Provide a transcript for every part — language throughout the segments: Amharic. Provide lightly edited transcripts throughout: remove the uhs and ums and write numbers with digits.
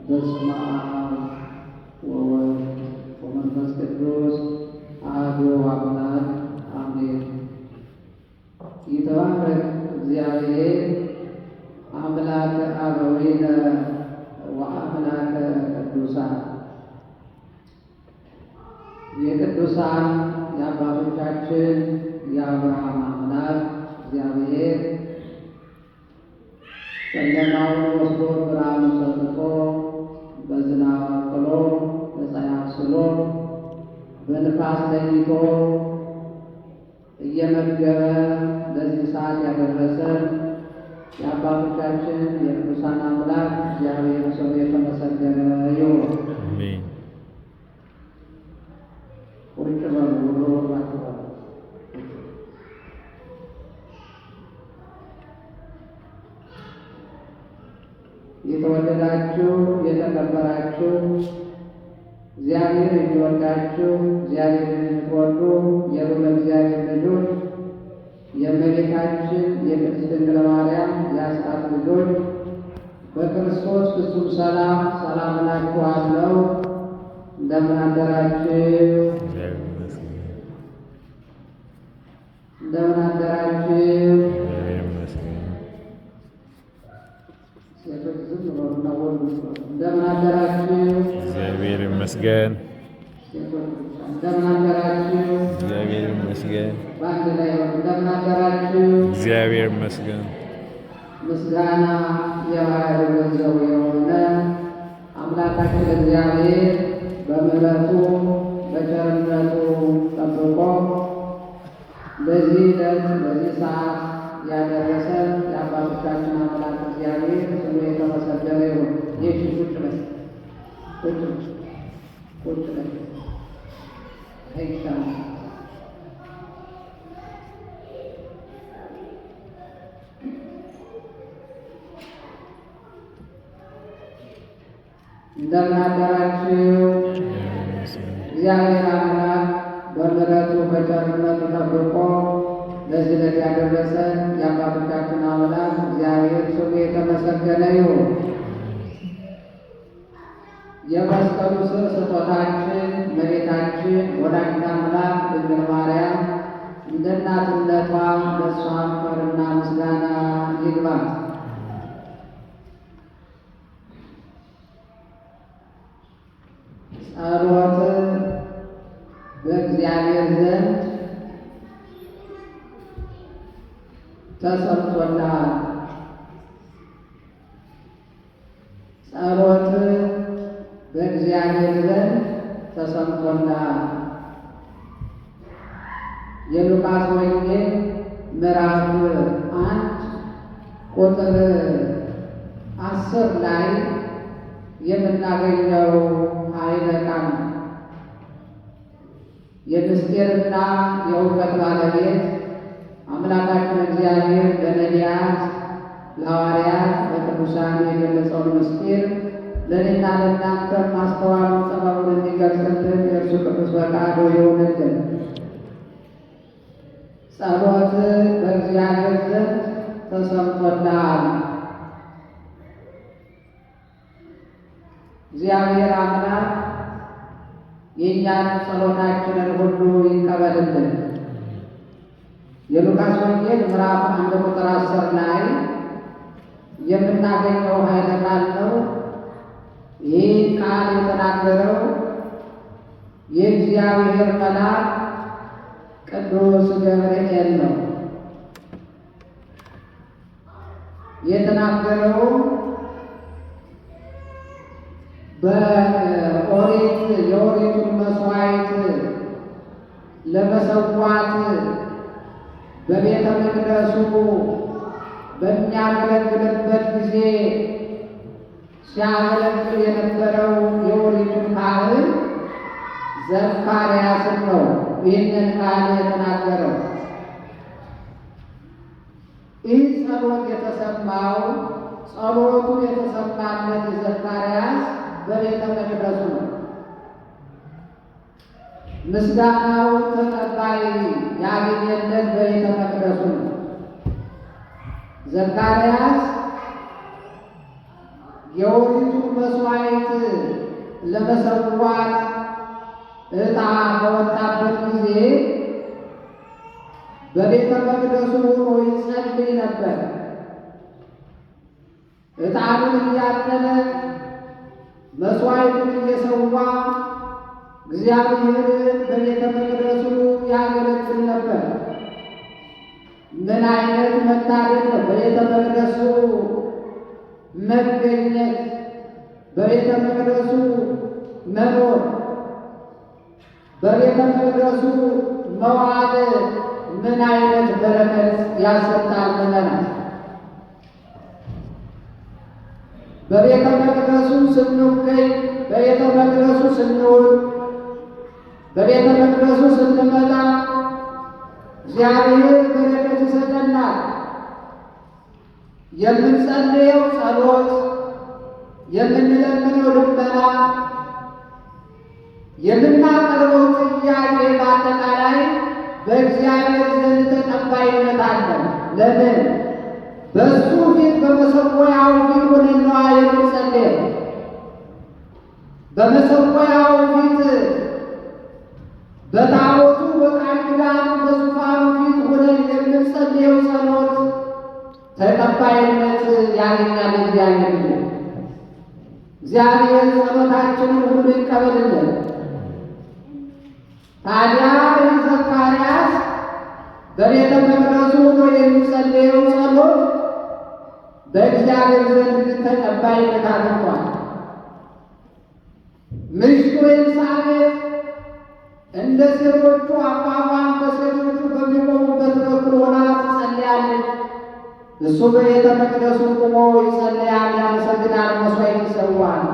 በስመ አብ ወወልድ ወመንፈስ ቅዱስ አሐዱ አምላክ አሜን። ይትባረክ እግዚአብሔር አምላከ አበዊነ ወአምላከ ቅዱሳን። የቅዱሳን የአባቶቻችን የአብርሃም አምላክ እግዚአብሔር ጨለማውን ወስዶ ብርሃኑን ሰጥቶ በዝናብ አብቅሎ በፀሐይ አብስሎ በንፋስ ለይቶ እየመገበ ለዚህ ሰዓት ያደረሰን የአባቶቻችን የቅዱሳን አምላክ እግዚአብሔር ስሙ የተመሰገነ ይሁን። አሜን። ቁጭ በሉ ወርባችሁ። የተወደዳችሁ የተከበራችሁ እግዚአብሔር የሚወዳችሁ እግዚአብሔር የምትወዱ የልዑል እግዚአብሔር ልጆች የእመቤታችን የቅድስት ድንግል ማርያም የአስራት ልጆች በክርስቶስ ፍጹም ሰላም ሰላም እላችኋለሁ። እንደምን አደራችሁ? እንደምን አደራችሁ? ሴቶች ዝም ብለውና ወንዶች እንደምን አደራችሁ? እግዚአብሔር ይመስገን። ሴቶች ብቻ እንደምን አደራችሁ? እግዚአብሔር ይመስገን። በአንድ ላይ እንደምን አደራችሁ? እግዚአብሔር ይመስገን። ምስጋና የባሕርይ ገንዘቡ የሆነ አምላካችን እግዚአብሔር በምሕረቱ በቸርነቱ ጠብቆ በዚህ ዕለት በዚህ ሰዓት ያደረሰን የአባቶቻችን አምላክ እግዚአብሔር ስሙ የተመሰገነ ይሁን። ይህ ቁጭ በል ቁጭ በል አይቻልም። እንደምን አደራችሁ? እግዚአብሔር አምላክ በምሕረቱ በቸርነቱ ጠብቆ ለዚህ ዕለት ያደረሰን የአባቶቻችን አምላክ እግዚአብሔር ስሙ የተመሰገነ ይሁን። የመስቀሉ ስር ስጦታችን እመቤታችን ወላዲተ አምላክ ድንግል ማርያም እንደ እናትነቷ ለእሷም ክብርና ምስጋና ይግባት። ጸሎት በእግዚአብሔር ዘንድ ተሰምቶልሃል። ጸሎት በእግዚአብሔር ዘንድ ተሰምቶልሃል። የሉቃስ ወንጌል ምዕራፍ 1 ቁጥር 10 ላይ የምናገኘው ኃይለ ቃል የምስጢርና የእውቀት ባለቤት አምላካችን እግዚአብሔር ለነቢያት ለሐዋርያት ለቅዱሳን የገለጸውን ምስጢር ለእኔና ለእናንተ ማስተዋሉን ጥበቡን እንዲገልጽልን የእርሱ ቅዱስ ፈቃዱ ይሁንልን። ጸሎት በእግዚአብሔር ዘንድ ተሰምቶልሃል። እግዚአብሔር አምላክ የእኛን ጸሎታችንን ሁሉ ይቀበልልን። የሉቃስ ወንጌል ምዕራፍ 1 ቁጥር 10 ላይ የምናገኘው ኃይለ ቃል ነው። ይህ ቃል የተናገረው የእግዚአብሔር መልአክ ቅዱስ ገብርኤል ነው። የተናገረው የኦሪቱን መስዋዕት ለመሰዋት በቤተ መቅደሱ በሚያገለግልበት ጊዜ ሲያገለግል የነበረው የኦሪቱን ካህን ዘካርያስን ነው ይህንን ቃል የተናገረው። ይህ ጸሎት የተሰማው ጸሎቱ የተሰማለት ዘካርያስ በቤተ መቅደሱ ነው። ምስጋናው ተቀባይ ያገኘለት በቤተ መቅደሱ ነው። ዘካርያስ የኦሪቱ መስዋዕት ለመሰዋት ዕጣ በወጣበት ጊዜ በቤተ መቅደሱ ሆኖ ይጸልይ ነበር። ዕጣኑን እያጠነ መስዋዕቱን እየሰዋ እግዚአብሔርን በቤተ መቅደሱ ያገለግል ነበር። ምን አይነት መታደል ነው! በቤተ መቅደሱ መገኘት፣ በቤተ መቅደሱ መኖር፣ በቤተ መቅደሱ መዋል ምን አይነት በረከት ያሰጣል! ምዕመናን በቤተ መቅደሱ ስንገኝ፣ በቤተ መቅደሱ ስንውል፣ በቤተ መቅደሱ ስንመጣ እግዚአብሔር በረከት ይሰጠናል። የምንጸልየው ጸሎት፣ የምንለምነው ልመና፣ የምናቀርበው ጥያቄ በአጠቃላይ በእግዚአብሔር ዘንድ ተቀባይነት አለው። ለምን? በእሱ ፊት በመሰዊያው ፊት ሆነን ነዋ የምንጸልየው። በመሰዊያው ፊት በታቦቱ በቃል ኪዳኑ በዙፋኑ ፊት ሆነን የምንጸልየው ጸሎት ተቀባይነት ያገኛል። እግዚአብሔር ጸሎታችንን ሁሉ ይቀበልልን። ታዲያ ዘካርያስ በቤተ መቅደሱ ሆኖ የሚጸልየው ጸሎት በእግዚአብሔር ዘንድ ተቀባይነት አግኝቷል። ሚስቱ ኤልሳቤጥ እንደ ሴቶቹ አቋቋም በሴቶቹ በሚቆሙበት በኩል ሆና ትጸልያለች። እሱ በቤተ መቅደሱ ቆሞ ይጸልያል፣ ያመሰግናል፣ መሥዋዕት ይሰዋል።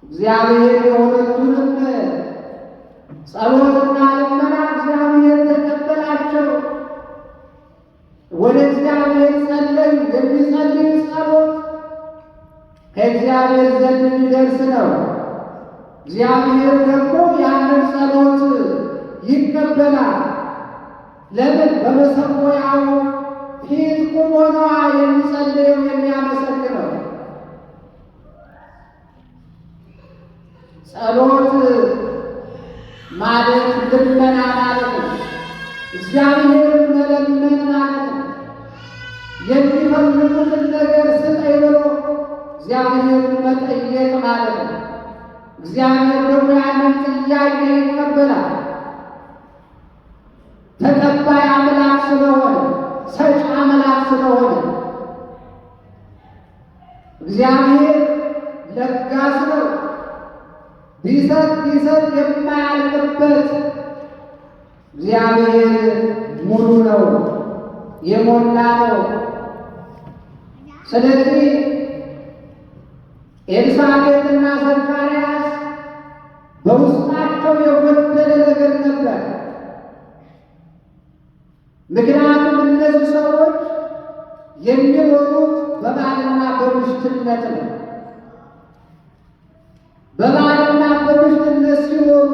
እግዚአብሔር የሁለቱንም ጸሎትና ልመና እግዚአብሔር ተቀበላቸው። ወደ እግዚአብሔር ጸለዩ። የሚጸልዩ ጸሎት ከእግዚአብሔር ዘንድ የሚደርስ ነው። እግዚአብሔር ደግሞ ያንን ጸሎት ይቀበላል። ለምን? በመሰዊያው ፊት ቆሞ ነዋ የሚጸልየው የሚያመሰግነው። ጸሎት ማለት ልመና ማለት ነው። እግዚአብሔርን መለመን ማለት ነው። የሚፈልጉትን ነገር ስጠኝ ብሎ እግዚአብሔርን መጠየቅ ማለት ነው። እግዚአብሔር ደግሞ ያንን ጥያቄ ይቀበላል። ተቀባይ አምላክ ስለሆነ፣ ሰጪ አምላክ ስለሆነ እግዚአብሔር ለጋስ ነው። ቢሰጥ የማያልቅበት እግዚአብሔር ሙሉ ነው፣ የሞላ ነው። ስለዚህ ኤልሳቤጥና ዘካርያስ በውስጣቸው የጎደለ ነገር ነበር። ምክንያቱም እነዚህ ሰዎች የሚኖሩት በባልና በሚስትነት ነው። በባልና በሚስትነት ሲኖሩ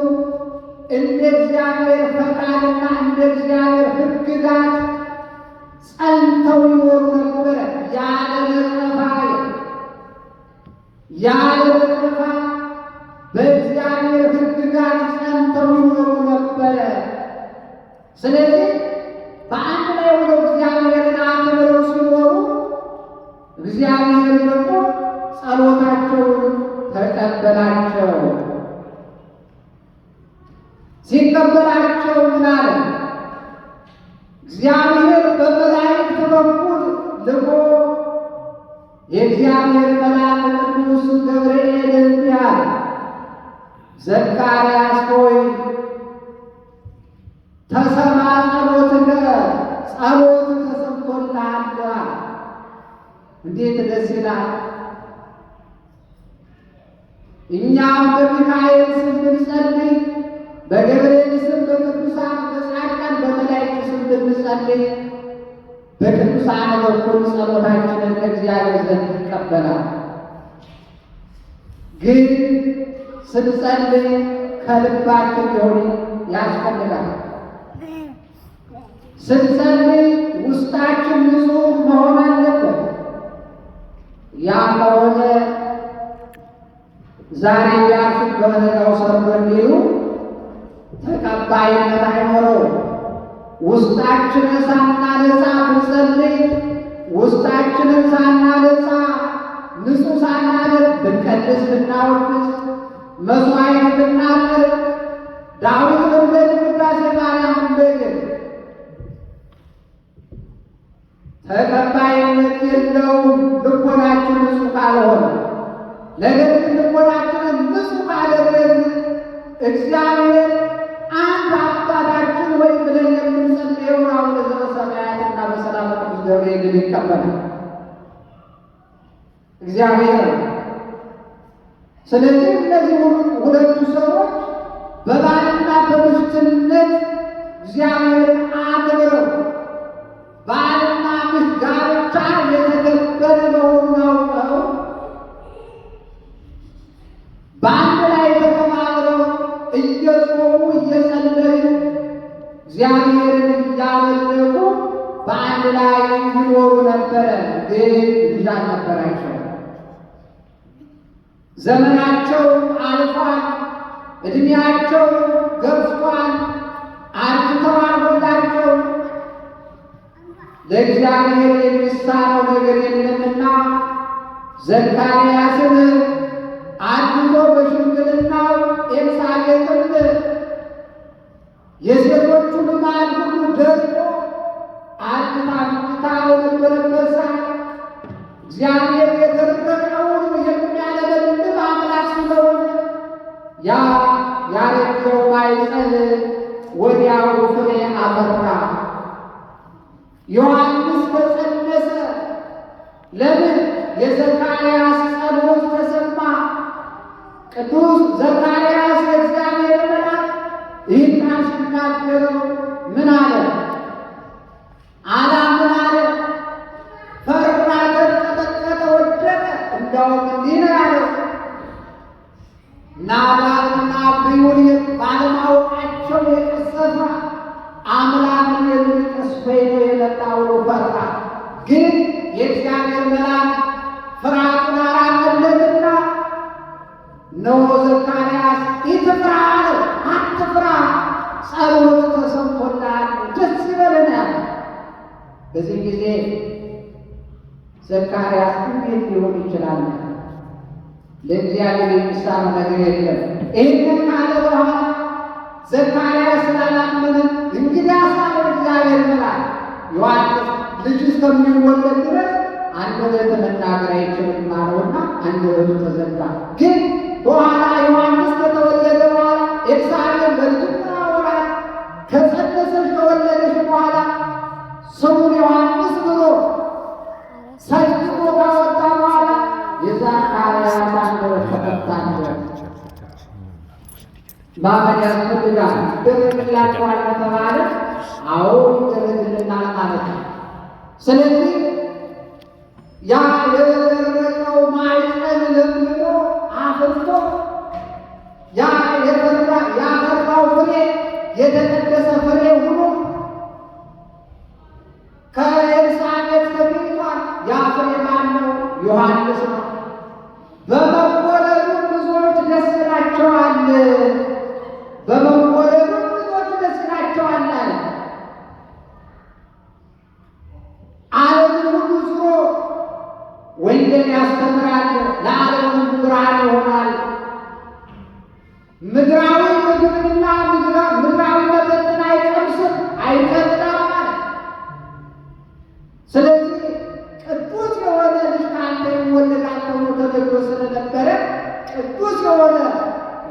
እንደ እግዚአብሔር ፈቃድና እንደ እግዚአብሔር ሕግጋት ጸንተው ይኖሩ ነበረ። ያለ ነቀፋ በእግዚአብሔር ሕግጋት ጸንተው ይኖሩ ነበረ። ስለዚህ በአንድ ላይ ሆነው እግዚአብሔርን አክብረው ሲኖሩ እግዚአብሔር ደግሞ ጸሎታቸውን ተቀበላቸው። ሲቀበላቸው ምን አለ? እግዚአብሔር በመላእክት በኩል ልኮ የእግዚአብሔር መልአክ ቅዱስ ገብርኤል እንዲህ አለ፣ ዘካርያስ ሆይ ተሰማ ጸሎትከ፣ ጸሎት ተሰምቶልሃል። እንዴት ደስ ይላል! እኛም በሚካኤል ስም ብንጸልይ፣ በገብርኤል ስም፣ በቅዱሳን በጻድቃን በመላእክት ስም ብንጸልይ በቅዱሳን በኩል ጸሎታችንን ከእግዚአብሔር ዘንድ ይቀበላል። ግን ስንጸልይ ከልባችን ሊሆን ያስፈልጋል። ስንጸልይ ውስጣችን ንጹሕ መሆን አለበት። ያ ከሆነ ዛሬ ቢያርሱ በነጋው ሰርዶ እንዲሉ ተቀባይነት አይኖረው። ውስጣችንን ሳናነጻ ብንጸልይ፣ ውስጣችንን ሳናነጻ ንጹሕ ሳናደርግ ብንቀድስ፣ ብናወድስ፣ መስዋዕት ብናቀርብ፣ ዳዊት ብንበል፣ ውዳሴ ማርያም ብንበል ተቀባይነት የለውም ልቦናችን ንጹሕ ካልሆነ። ነገር ግን ልቦናችንን ንጹሕ ካደረግን እግዚአብሔር አንድ አባታችን ወይ ብለን የምንጸልየው አቡነ ዘበሰማያትና በሰላም ቅዱስ ገብርኤል ይቀበላል እግዚአብሔር። ስለዚህ እነዚህ ሁለቱ ሰዎች በባልና በሚስትነት እግዚአብሔርን አክብረው ባልና ሚስት ጋብቻ የተከበረ መሆኑን አውቀው በአንድ ላይ ተከባብረው እየጾሙ እየጸለዩ እግዚአብሔርን እያመለኩ በአንድ ላይ ይኖሩ ነበረ። ግን ልጅ አልነበራቸው። ዘመናቸው አልፏል። ዕድሜያቸው ገብቷል። አርጅተዋል ሁላቸው። ለእግዚአብሔር የሚሳነው ነገር የለምና ዘካርያስን አድጎ በሽምግልናው ኤልሳቤጥን የሴቶቹ ልማድ ሁሉ ደርቆ አርጅታ በነበረበት ሰዓት እግዚአብሔር የደረቀውን የሚያለመልም አምላክ ስለሆነ ያ ያረጀው ማኅፀን ወዲያው ፍሬ አፈራ። ዮሐንስ ተጸነሰ። ለምን? የዘካርያስ ጸሎት ተሰማ። ቅዱስ ዘካርያስ የእግዚአብሔር መልአክ ይህን ቃል ሲናገረው ምን አለ? ምን አለ? ፈራ፣ ተንቀጠቀጠ፣ ወደቀ። እንዳውም እንዲህ ነው ያለው፣ ናዳብና አብዩን ባለማወቃቸው የቀሰፈ አምላክን የሚቀስፈኝ ነው የመጣው ብሎ ፈራ። ግን የእግዚአብሔር መልአክ ፍርሃቱን አራቀለትና እነሆ ዘካርያስ ኢትፍራ አለው። አትፍራ፣ ጸሎት ተሰምቶልሃል፣ ደስ ይበለን ያለ። በዚህ ጊዜ ዘካርያስ እንዴት ሊሆን ይችላል? ለእግዚአብሔር የሚሳነው ነገር የለም። ይህንን ካለ በኋላ ዘካርያስ ስላላመነ እንግዲህ አሳለ እግዚአብሔር መልአክ ዮሐንስ ልጅ እስከሚወለድ ድረስ አንደበት መናገር አይችልም አለውና አንደበቱ ተዘጋ። ግን በኋላ ዮሐንስ ከተወለደ በኋላ ኤልሳቤጥ በልጅና ወራት ከጸነሰች ከወለደች በኋላ ስሙን ዮሐንስ ብሎ ሰይሞ ካወጣ በኋላ የዘካርያስ አንደበት ተፈታ። ማመን ያስፈልጋል። ይደረግላችኋል ከተባለ አዎ ይደረግልናል ማለት ነው። ስለዚህ ያ የደረቀው ማኅፀን ለምልሞ አፍርቶ ያ ያፈራው ፍሬ የተቀደሰ ፍሬ ሆኖ ከኤልሳቤጥ ተገኝቷል። ያ ፍሬ ማን ነው? ዮሐንስ ነው። በመወለዱ ብዙዎች ደስ ይላቸዋል። በመወለዱ ብዙዎች ደስ ይላቸዋል አለ። ዓለምን ሁሉ ዞሮ ወንጌል ያስተምራል፣ ለዓለም ሁሉ ብርሃን ይሆናል። ምድራዊ ምግብንና ምድራዊ መጠጥን አይቀምስም አይጠጣም አለ። ስለዚህ ቅዱስ የሆነ ልጅ ከአንተ ይወለዳል ተብሎ ተነግሮ ስለነበረ ቅዱስ የሆነ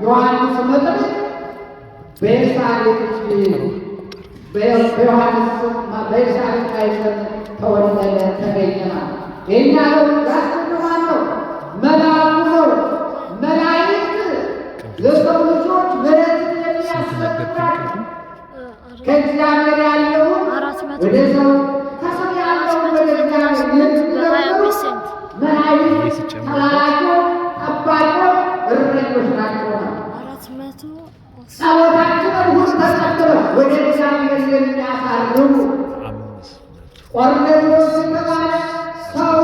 ዮሐንስ መጥምቅ በኤልሳቤጥ በኤልሳቤጥ ማኅፀን ተወለደ፣ ተገኘናል። የእኛ ያስገድማል ነው መልአኩ ነው። መላእክት ለሰው ልጆች ምሕረትን የሚያስረክባል። ከእግዚአብሔር ያለውን ወደ ሰው፣ ከሰው ያለውን ወደ እግዚአብሔር የሚለምኑ መላእክት ተላላኪዎች፣ ጠባቂዎች፣ እረኞች ናቸው። ጸሎታችንን ሁሉ ተቀብለው ወደ እግዚአብሔር የሚያሳርጉ ቆርኔሌዎስ የተባለ ሰው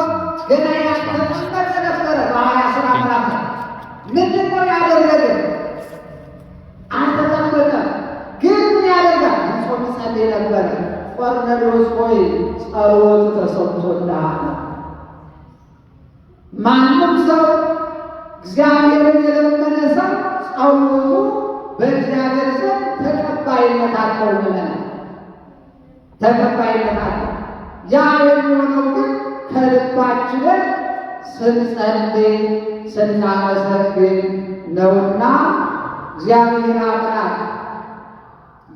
ገና ያልተጠመቀ ሰው እግዚአብሔርን የለመነ ሰው ጸሎቱ በእግዚአብሔር ዘንድ ተቀባይነት አለው። ምዕመናን ተቀባይነት አለው። ያ የሚሆነው ግን ከልባችንን ስንጸልይ ስናመሰግን ነውና እግዚአብሔር አምላክ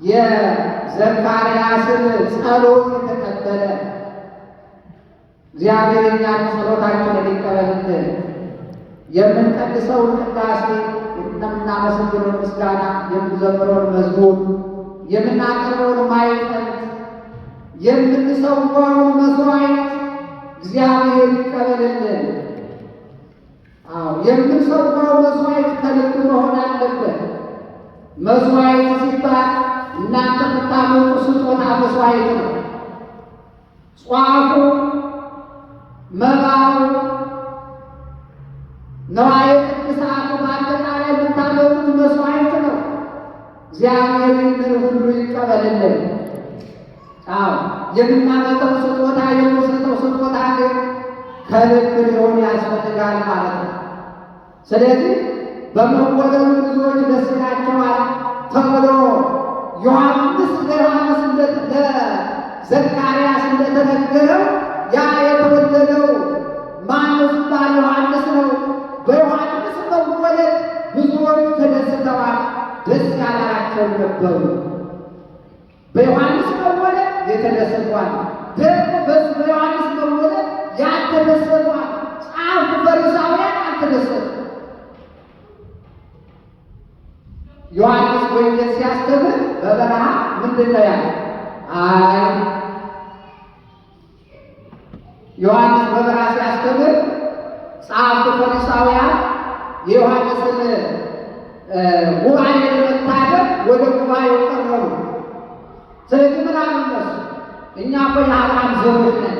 የዘካርያስን ጸሎት የተቀበለ እግዚአብሔር እኛን ጸሎታችንን ይቀበልልን። የምንቀድሰውን ቅዳሴ፣ የምናመሰግነውን ምስጋና፣ የምንዘምረውን መዝሙር፣ የምናቀርበውን ማኅሌት፣ የምንሰዋውን መሥዋዕት እግዚአብሔር ይቀበልልን። የምንሰዋው መሥዋዕት ከልብ መሆን አለበት። መሥዋዕት ሲባል እናንተ የምታመጡ ስጦታ መሥዋዕት ነው። ጧፉ፣ መባው፣ ነዋየ ቅድሳቱ በአጠቃላይ የምታመጡት መሥዋዕት ነው። እግዚአብሔር ይህንን ሁሉ ይቀበልልን። የምናመጣው ስጦታ የምንሰጠው ስጦታ ግን ከልብ ሊሆን ያስፈልጋል ማለት ነው። ስለዚህ በመወለዱ ብዙዎች ደስ ይላቸዋል ተብሎ ዮሐንስ ለዘካርያስ እንደተነገረው ያ የተወለደው ማነው ሲባል ዮሐንስ ነው። በዮሐንስ መወለድ ብዙዎች ተደስተዋል፣ ደስ ያላላቸው ነበሩ። በዮሐንስ መወለድ የተደሰቷል፣ ደግሞ በዮሐንስ መወለድ ያልተደሰቷል። ጸሐፍት ፈሪሳውያን አልተደሰቱ። ዮሐንስ ወንጌል ሲያስተምር በበረሃ ምንድን ነው ያለ? ዮሐንስ በበረሃ ሲያስተምር ጸሐፍት ፈሪሳውያን የዮሐንስን ጉባኤ ለመታደም ወደ ጉባኤው ቀረቡ። ስለዚህ ምን አሉ እነሱ? እኛ እኮ የአብርሃም ዘሮች ነን።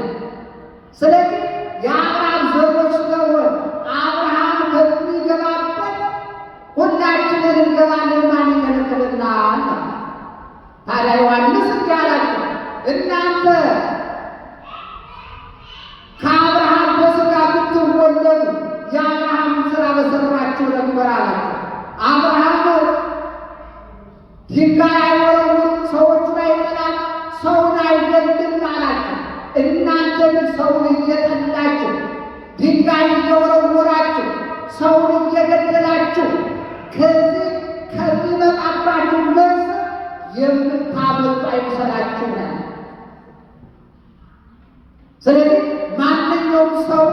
ስለዚህ የአብርሃም ዘሮች ስለሆን አብርሃም ከሚገባበት ሁላችንን እንገባለን፣ ማን ይከለክለናል? ታዲያ ዮሐንስ እንዲህ አላቸው፣ እናንተ ከአብርሃም በሥጋ ብትወለዱ የአብርሃምን ሥራ በሠራችሁ ነበር አላቸው። አብርሃም ድንጋይ አይወረውርም፣ ሰዎቹን አይጠላም፣ ሰውን አይገድልም አላቸው። እናንተ ግን ሰውን እየጠላችሁ ድንጋይ እየወረወራችሁ ሰውን እየገደላችሁ ከዚህ ከሚመጣባችሁ መልስ የምታመጡ አይምሰላችሁ ነው። ስለዚህ ማንኛውም ሰው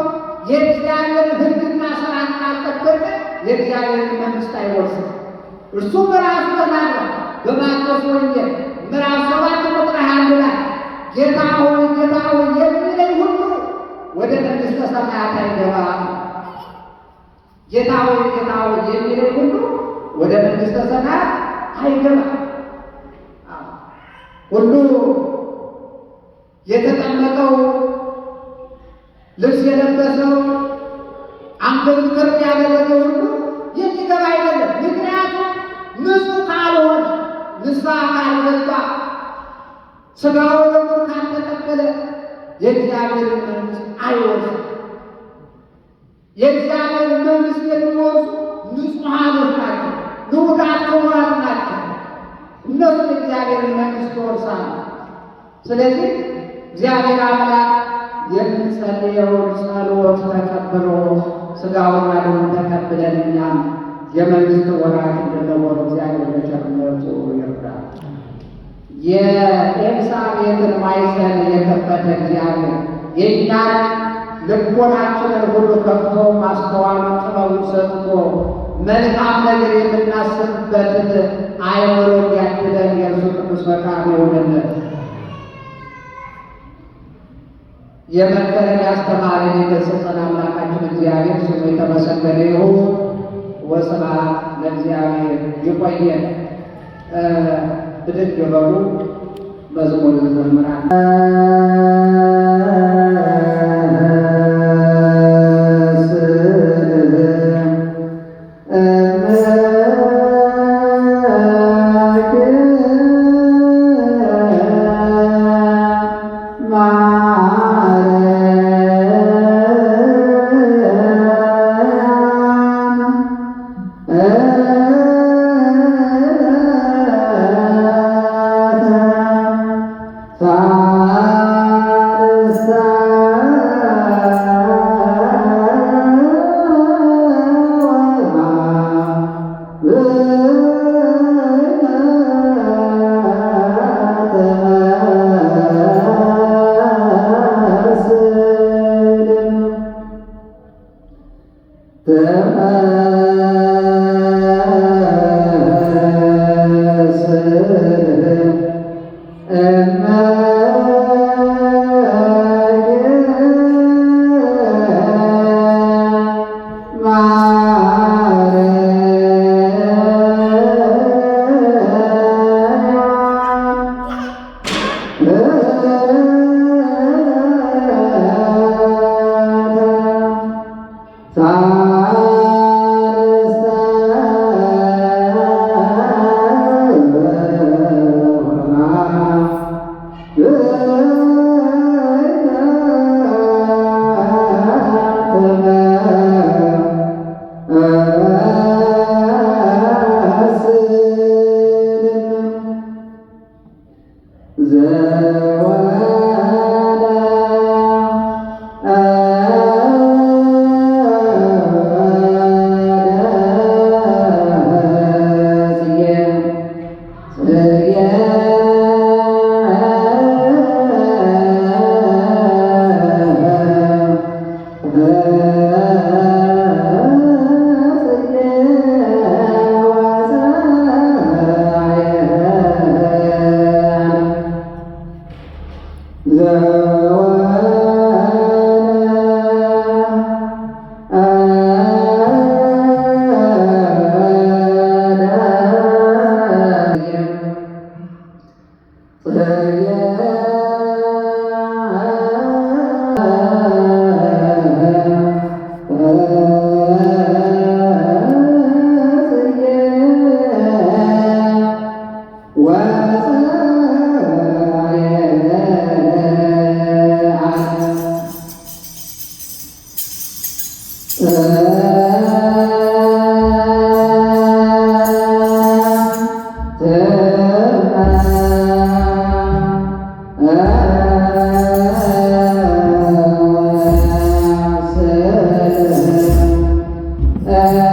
የእግዚአብሔር ሕግና ሥርዓት ካልጠበቀ የእግዚአብሔርን መንግሥት አይወርስም። እርሱም ራሱ ተናግሯል በማቴዎስ ወንጌል ምዕራፍ 7 ቁጥር 21 ላይ ጌታ ሆይ ጌታ ሆይ የሚለኝ ሁሉ ወደ መንግሥተ ሰማያት አይገባም። ጌታ ሆይ ጌታ ሆይ የሚለኝ ሁሉ ወደ መንግሥተ ሰማያት አይገባም። ሁሉ የተጠመቀው ልብስ የለበሰው አንገቱን ከፍ ያደረገው ሁሉ የሚገባ አይደለም። ምክንያቱም ንጹሕ ካልሆነ ንስሐ ካልገባ ሥጋው ደሙን ካልተቀበለ የእግዚአብሔርን መንግሥት አይወርስም። የእግዚአብሔር መንግሥት የሚወርሱ ንጹሐኖች ናቸው፣ ንዑዳን ክቡራት ናቸው። እነሱ የእግዚአብሔርን መንግሥት ይወርሳሉ። ስለዚህ እግዚአብሔር አምላክ የምንጸልየውን ጸሎት ተቀብሎ ሥጋውን ደሙን ተቀብለን እኛም የመንግሥት ወራሽ እንድንሆን እግዚአብሔር በቸርነቱ ይርዳል። የኤልሳቤጥን ማኅፀን የከፈተ እግዚአብሔር የእኛን ልቦናችንን ሁሉ ከፍቶ ማስተዋሉን ጥበቡን ሰጥቶ መልካም ነገር የምናስብበትን አእምሮ እንዲያድለን የእርሱ ቅዱስ ፈቃዱ ይሁንልን። የመከረን ያስተማረን የገሠጸን አምላካችን እግዚአብሔር ስሙ የተመሰገነ ይሁን። ወስብሐት ለእግዚአብሔር። ይቆየን። ብድግ በሉ፣ መዝሙር እንዘምራለን። Uh